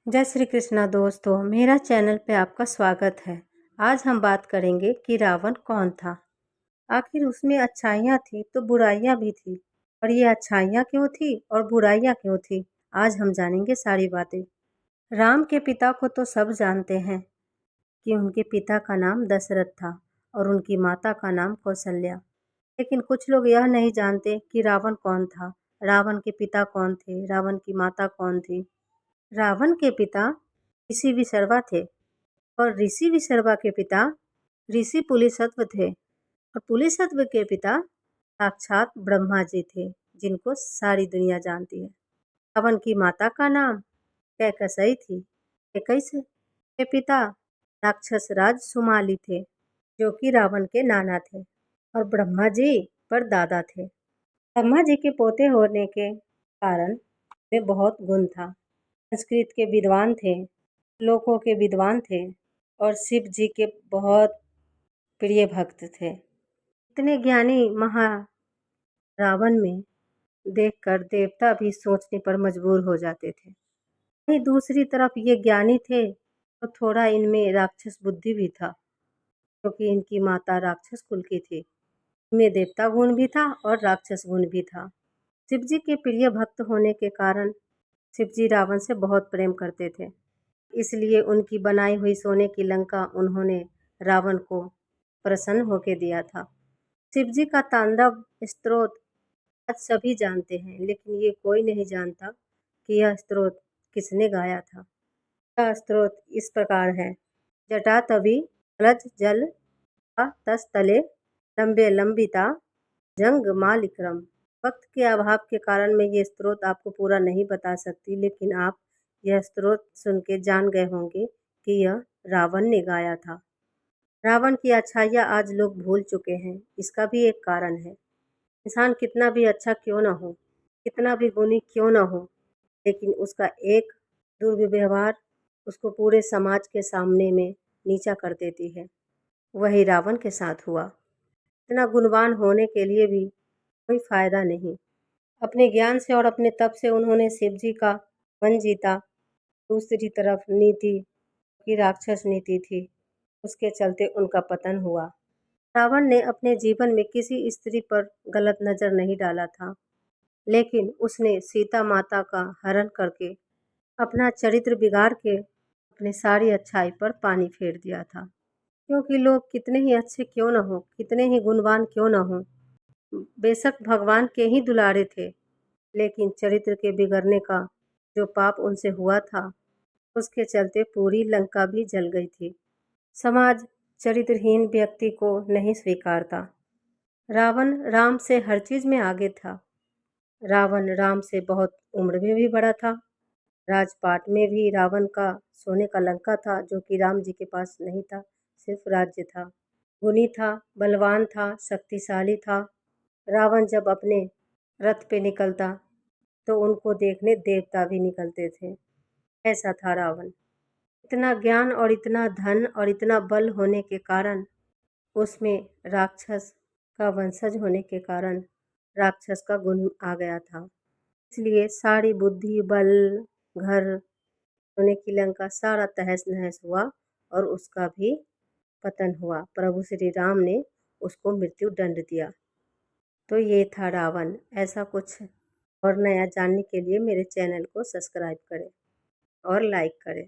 जय श्री कृष्णा दोस्तों, मेरा चैनल पे आपका स्वागत है। आज हम बात करेंगे कि रावण कौन था। आखिर उसमें अच्छाइयाँ थी तो बुराइयाँ भी थी, और ये अच्छाइयाँ क्यों थी और बुराइयाँ क्यों थी, आज हम जानेंगे सारी बातें। राम के पिता को तो सब जानते हैं कि उनके पिता का नाम दशरथ था और उनकी माता का नाम कौशल्या। लेकिन कुछ लोग यह नहीं जानते कि रावण कौन था, रावण के पिता कौन थे, रावण की माता कौन थी। रावण के पिता ऋषि विशर्वा थे और ऋषि विशर्वा के पिता ऋषि पुलिसत्व थे और पुलिसत्व के पिता साक्षात ब्रह्मा जी थे, जिनको सारी दुनिया जानती है। रावण की माता का नाम कैकसई थी। कैकई के पिता राक्षस राज सुमाली थे, जो कि रावण के नाना थे और ब्रह्मा जी पर दादा थे। ब्रह्मा जी के पोते होने के कारण वे बहुत गुण था। संस्कृत के विद्वान थे, श्लोकों के विद्वान थे और शिव जी के बहुत प्रिय भक्त थे। इतने ज्ञानी रावण में देखकर देवता भी सोचने पर मजबूर हो जाते थे। वहीं दूसरी तरफ ये ज्ञानी थे तो थोड़ा इनमें राक्षस बुद्धि भी था, क्योंकि इनकी माता राक्षस कुल की थी। इनमें देवता गुण भी था और राक्षस गुण भी था। शिव जी के प्रिय भक्त होने के कारण शिव जी रावण से बहुत प्रेम करते थे, इसलिए उनकी बनाई हुई सोने की लंका उन्होंने रावण को प्रसन्न होकर दिया था। शिव जी का तांडव स्तोत्र आज सभी जानते हैं, लेकिन ये कोई नहीं जानता कि यह स्तोत्र किसने गाया था। यह स्तोत्र इस प्रकार है: जटा तवि जलज जल तस तले लंबे लंबिता जंग मालिक्रम। वक्त के अभाव के कारण मैं ये स्तोत्र आपको पूरा नहीं बता सकती, लेकिन आप यह स्तोत्र सुन के जान गए होंगे कि यह रावण ने गाया था। रावण की अच्छाइयाँ आज लोग भूल चुके हैं। इसका भी एक कारण है। इंसान कितना भी अच्छा क्यों ना हो, कितना भी गुणी क्यों ना हो, लेकिन उसका एक दुर्व्यवहार उसको पूरे समाज के सामने में नीचा कर देती है। वही रावण के साथ हुआ। इतना गुणवान होने के लिए भी कोई फायदा नहीं। अपने ज्ञान से और अपने तप से उन्होंने शिव जी का मन जीता। दूसरी तरफ नीति की राक्षस नीति थी, उसके चलते उनका पतन हुआ। रावण ने अपने जीवन में किसी स्त्री पर गलत नज़र नहीं डाला था, लेकिन उसने सीता माता का हरण करके अपना चरित्र बिगाड़ के अपनी सारी अच्छाई पर पानी फेर दिया था। क्योंकि लोग कितने ही अच्छे क्यों न हो, कितने ही गुणवान क्यों न हो, बेशक भगवान के ही दुलारे थे, लेकिन चरित्र के बिगड़ने का जो पाप उनसे हुआ था, उसके चलते पूरी लंका भी जल गई थी। समाज चरित्रहीन व्यक्ति को नहीं स्वीकारता। रावण राम से हर चीज़ में आगे था। रावण राम से बहुत उम्र में भी बड़ा था। राजपाट में भी रावण का सोने का लंका था, जो कि राम जी के पास नहीं था, सिर्फ राज्य था। गुणी था, बलवान था, शक्तिशाली था। रावण जब अपने रथ पे निकलता तो उनको देखने देवता भी निकलते थे। ऐसा था रावण। इतना ज्ञान और इतना धन और इतना बल होने के कारण, उसमें राक्षस का वंशज होने के कारण राक्षस का गुण आ गया था। इसलिए सारी बुद्धि, बल, घर, सोने की लंका सारा तहस नहस हुआ और उसका भी पतन हुआ। प्रभु श्री राम ने उसको मृत्यु दंड दिया। तो ये था रावण। ऐसा कुछ और नया जानने के लिए मेरे चैनल को सब्सक्राइब करें और लाइक करें।